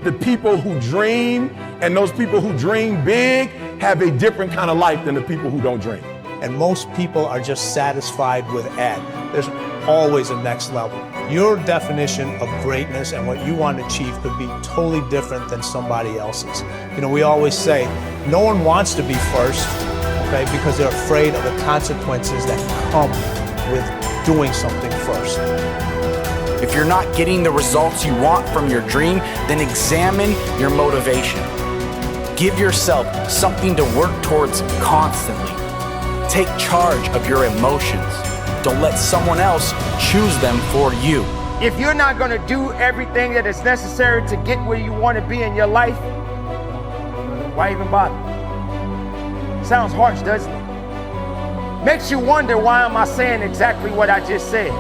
the people who dream and those people who dream big have a different kind of life than the people who don't dream. And most people are just satisfied with Ed. There's always a next level. Your definition of greatness and what you want to achieve could be totally different than somebody else's. You know, we always say, no one wants to be first, okay, because they're afraid of the consequences that come with doing something first. If you're not getting the results you want from your dream, then examine your motivation. Give yourself something to work towards constantly. Take charge of your emotions. Don't let someone else choose them for you. If you're not going to do everything that is necessary to get where you want to be in your life, why even bother? Sounds harsh, doesn't it? Makes you wonder, why am I saying exactly what I just said?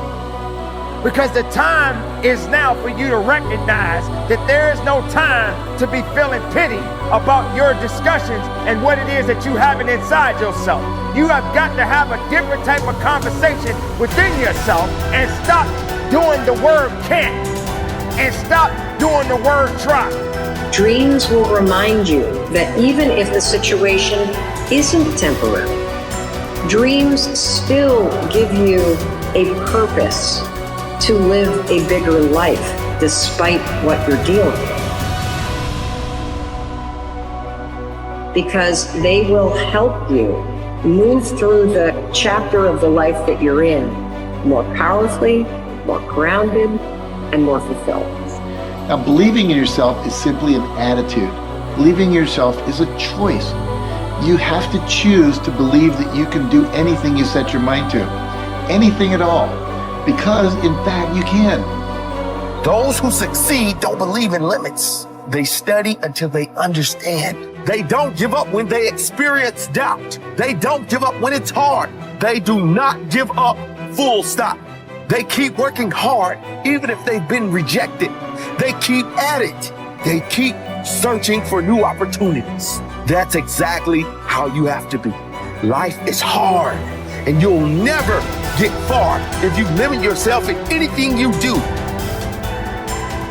Because the time is now for you to recognize that there is no time to be feeling pity about your discussions and what it is that you having inside yourself. You have got to have a different type of conversation within yourself and stop doing the word can't and stop doing the word try. Dreams will remind you that even if the situation isn't temporary, dreams still give you a purpose to live a bigger life despite what you're dealing with. Because they will help you move through the chapter of the life that you're in more powerfully, more grounded, and more fulfilled. Now, believing in yourself is simply an attitude. Believing in yourself is a choice. You have to choose to believe that you can do anything you set your mind to. Anything at all. Because, in fact, you can. Those who succeed don't believe in limits. They study until they understand. They don't give up when they experience doubt. They don't give up when it's hard. They do not give up, full stop. They keep working hard, even if they've been rejected. They keep at it. They keep searching for new opportunities. That's exactly how you have to be. Life is hard, and you'll never get far if you limit yourself in anything you do.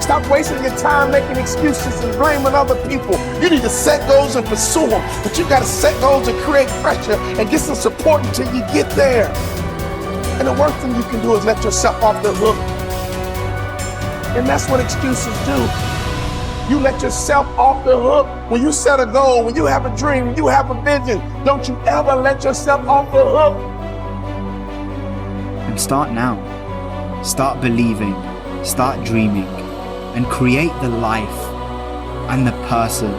Stop wasting your time making excuses and blaming other people. You need to set goals and pursue them, but you gotta set goals and create pressure and get some support until you get there. And the worst thing you can do is let yourself off the hook. And that's what excuses do. You let yourself off the hook. When you set a goal, when you have a dream, when you have a vision, don't you ever let yourself off the hook. And start now. Start believing, start dreaming, and create the life and the person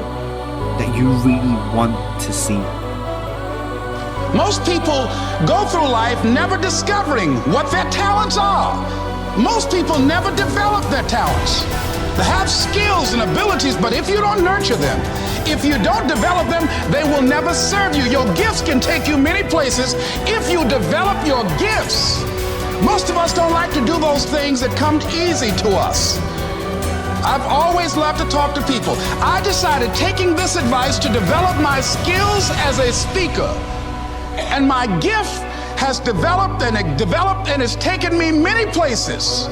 that you really want to see. Most people go through life never discovering what their talents are. Most people never develop their talents. They have skills and abilities, but if you don't nurture them, if you don't develop them, they will never serve you. Your gifts can take you many places if you develop your gifts. Most of us don't like to do those things that come easy to us. I've always loved to talk to people. I decided, taking this advice, to develop my skills as a speaker. And my gift has developed and it's taken me many places.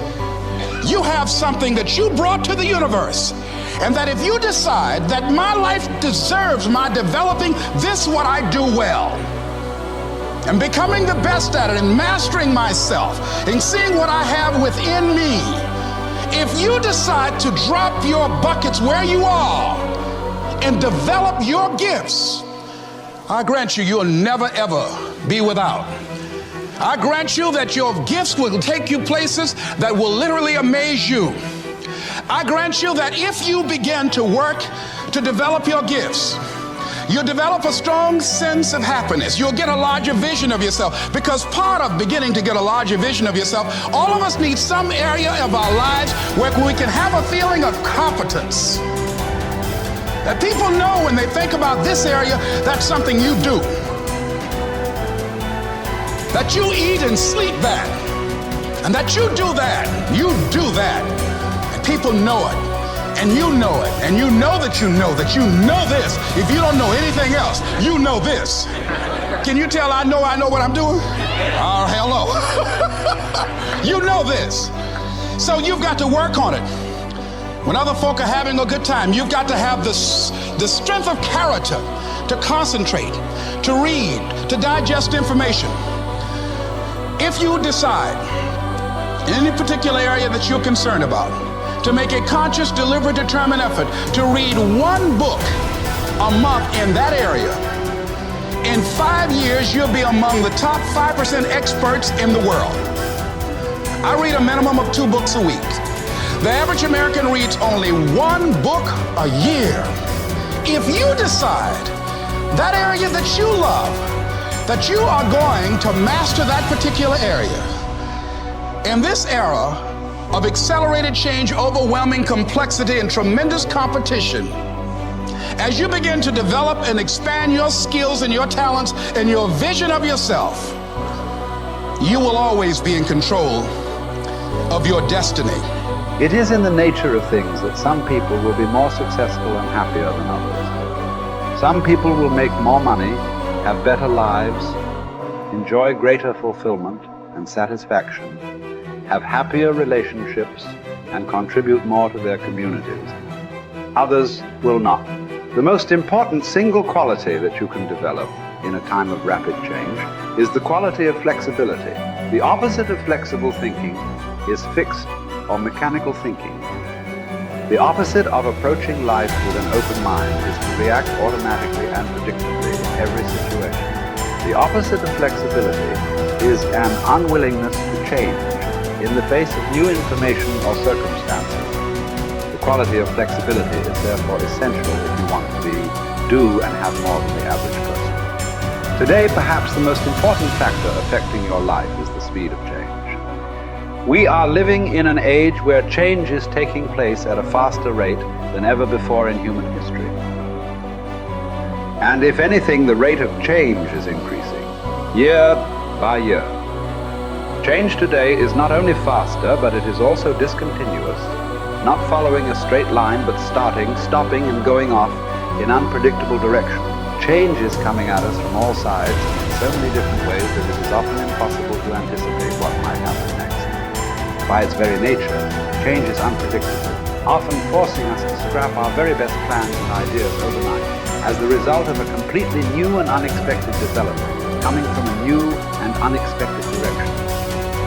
You have something that you brought to the universe. And that if you decide that my life deserves my developing this, what I do well, and becoming the best at it, and mastering myself, and seeing what I have within me, if you decide to drop your buckets where you are and develop your gifts, I grant you, you'll never ever be without. I grant you that your gifts will take you places that will literally amaze you. I grant you that if you begin to work to develop your gifts, you'll develop a strong sense of happiness. You'll get a larger vision of yourself, because part of beginning to get a larger vision of yourself, all of us need some area of our lives where we can have a feeling of competence. That people know when they think about this area, that's something you do. That you eat and sleep that. And that you do that. You do that. And people know it. And you know it. And you know that you know that you know this. If you don't know anything else, you know this. Can you tell I know what I'm doing? Oh, hell no. You know this. So you've got to work on it. When other folk are having a good time, you've got to have the strength of character to concentrate, to read, to digest information. If you decide in any particular area that you're concerned about, to make a conscious, deliberate, determined effort to read one book a month in that area, in 5 years, you'll be among the top 5% experts in the world. I read a minimum of 2 books a week. The average American reads only 1 book a year. If you decide that area that you love, that you are going to master that particular area, in this era of accelerated change, overwhelming complexity, and tremendous competition, as you begin to develop and expand your skills and your talents and your vision of yourself, you will always be in control of your destiny. It is in the nature of things that some people will be more successful and happier than others. Some people will make more money, have better lives, enjoy greater fulfillment and satisfaction, have happier relationships, and contribute more to their communities. Others will not. The most important single quality that you can develop in a time of rapid change is the quality of flexibility. The opposite of flexible thinking is fixed or mechanical thinking. The opposite of approaching life with an open mind is to react automatically and predictably in every situation. The opposite of flexibility is an unwillingness to change in the face of new information or circumstances. The quality of flexibility is therefore essential if you want to do and have more than the average person. Today, perhaps the most important factor affecting your life is the speed of change. We are living in an age where change is taking place at a faster rate than ever before in human history. And if anything, the rate of change is increasing, year by year. Change today is not only faster, but it is also discontinuous, not following a straight line, but starting, stopping, and going off in unpredictable directions. Change is coming at us from all sides in so many different ways that it is often impossible to anticipate what might happen next. By its very nature, change is unpredictable, often forcing us to scrap our very best plans and ideas overnight as the result of a completely new and unexpected development coming from a new and unexpected direction.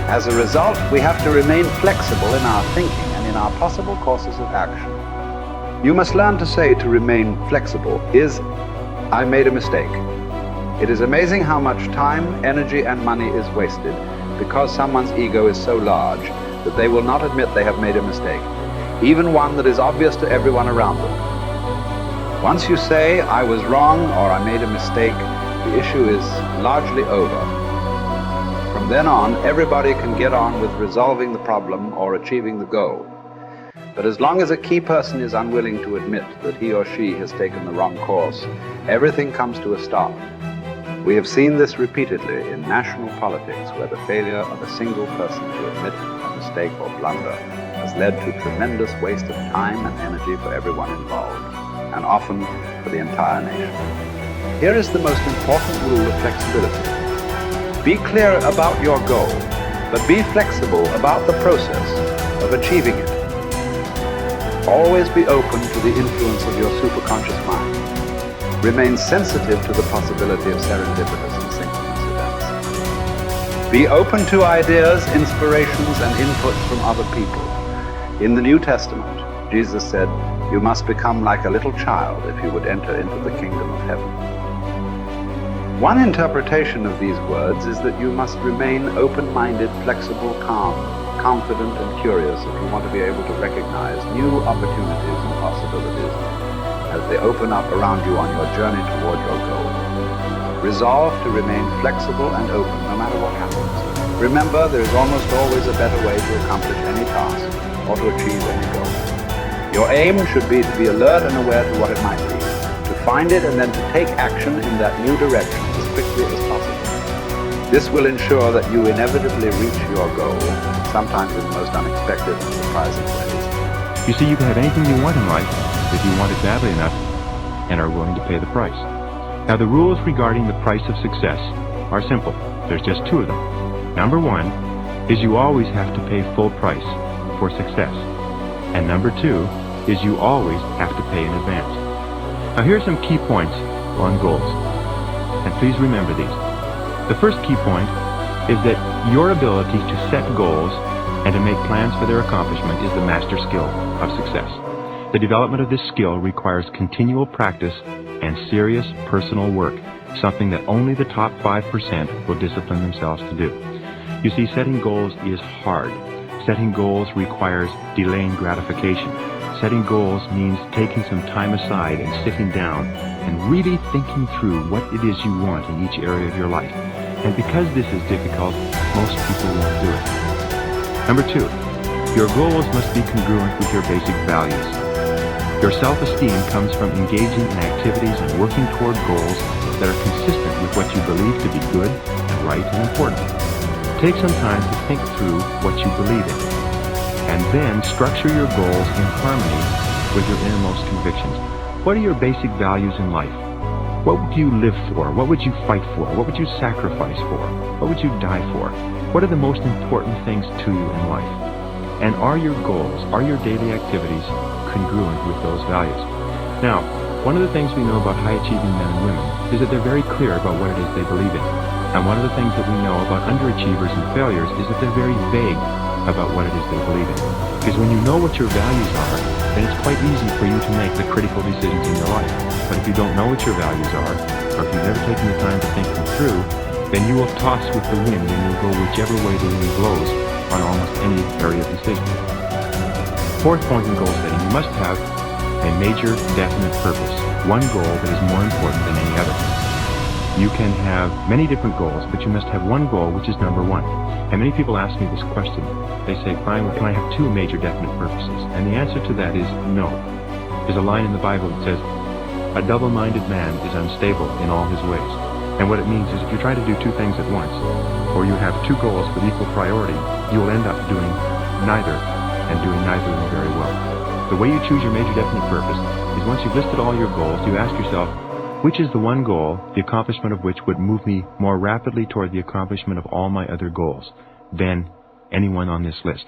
As a result, we have to remain flexible in our thinking and in our possible courses of action. You must learn to say to remain flexible is, I made a mistake. It is amazing how much time, energy, and money is wasted because someone's ego is so large that they will not admit they have made a mistake, even one that is obvious to everyone around them. Once you say, I was wrong or I made a mistake, the issue is largely over. From then on, everybody can get on with resolving the problem or achieving the goal. But as long as a key person is unwilling to admit that he or she has taken the wrong course, everything comes to a stop. We have seen this repeatedly in national politics, where the failure of a single person to admit a mistake or blunder has led to tremendous waste of time and energy for everyone involved, and often for the entire nation. Here is the most important rule of flexibility. Be clear about your goal, but be flexible about the process of achieving it. Always be open to the influence of your superconscious mind. Remain sensitive to the possibility of serendipitous and synchronous events. Be open to ideas, inspirations, and inputs from other people. In the New Testament, Jesus said, you must become like a little child if you would enter into the kingdom of heaven. One interpretation of these words is that you must remain open-minded, flexible, calm, confident, and curious if you want to be able to recognize new opportunities and possibilities as they open up around you on your journey toward your goal. Resolve to remain flexible and open no matter what happens. Remember, there is almost always a better way to accomplish any task or to achieve any goal. Your aim should be to be alert and aware to what it might be, to find it and then to take action in that new direction as quickly as possible. This will ensure that you inevitably reach your goal, sometimes in the most unexpected and surprising ways. You see, you can have anything you want in life if you want it badly enough and are willing to pay the price. Now, the rules regarding the price of success are simple. There's just 2 of them. Number 1 is you always have to pay full price for success. And number 2 is you always have to pay in advance. Now here are some key points on goals, and please remember these. The first key point is that your ability to set goals and to make plans for their accomplishment is the master skill of success. The development of this skill requires continual practice and serious personal work, something that only the top 5% will discipline themselves to do. You see, setting goals is hard. Setting goals requires delaying gratification. Setting goals means taking some time aside and sitting down and really thinking through what it is you want in each area of your life. And because this is difficult, most people won't do it. Number 2, your goals must be congruent with your basic values. Your self-esteem comes from engaging in activities and working toward goals that are consistent with what you believe to be good and right and important. Take some time to think through what you believe in, and then structure your goals in harmony with your innermost convictions. What are your basic values in life? What would you live for? What would you fight for? What would you sacrifice for? What would you die for? What are the most important things to you in life? And are your goals, are your daily activities congruent with those values? Now, one of the things we know about high-achieving men and women is that they're very clear about what it is they believe in. And one of the things that we know about underachievers and failures is that they're very vague about what it is they believe in. Because when you know what your values are, then it's quite easy for you to make the critical decisions in your life. But if you don't know what your values are, or if you've never taken the time to think them through, then you will toss with the wind and you'll go whichever way the wind blows on almost any area of decision. Fourth point in goal setting, you must have a major, definite purpose. One goal that is more important than any other. You can have many different goals, but you must have one goal which is number one. And many people ask me this question. They say, fine, well, can I have two major definite purposes? And the answer to that is no. There's a line in the Bible that says, a double-minded man is unstable in all his ways. And what it means is if you try to do two things at once, or you have two goals with equal priority, you will end up doing neither, and doing neither of them very well. The way you choose your major definite purpose is once you've listed all your goals, you ask yourself, which is the one goal, the accomplishment of which would move me more rapidly toward the accomplishment of all my other goals than anyone on this list?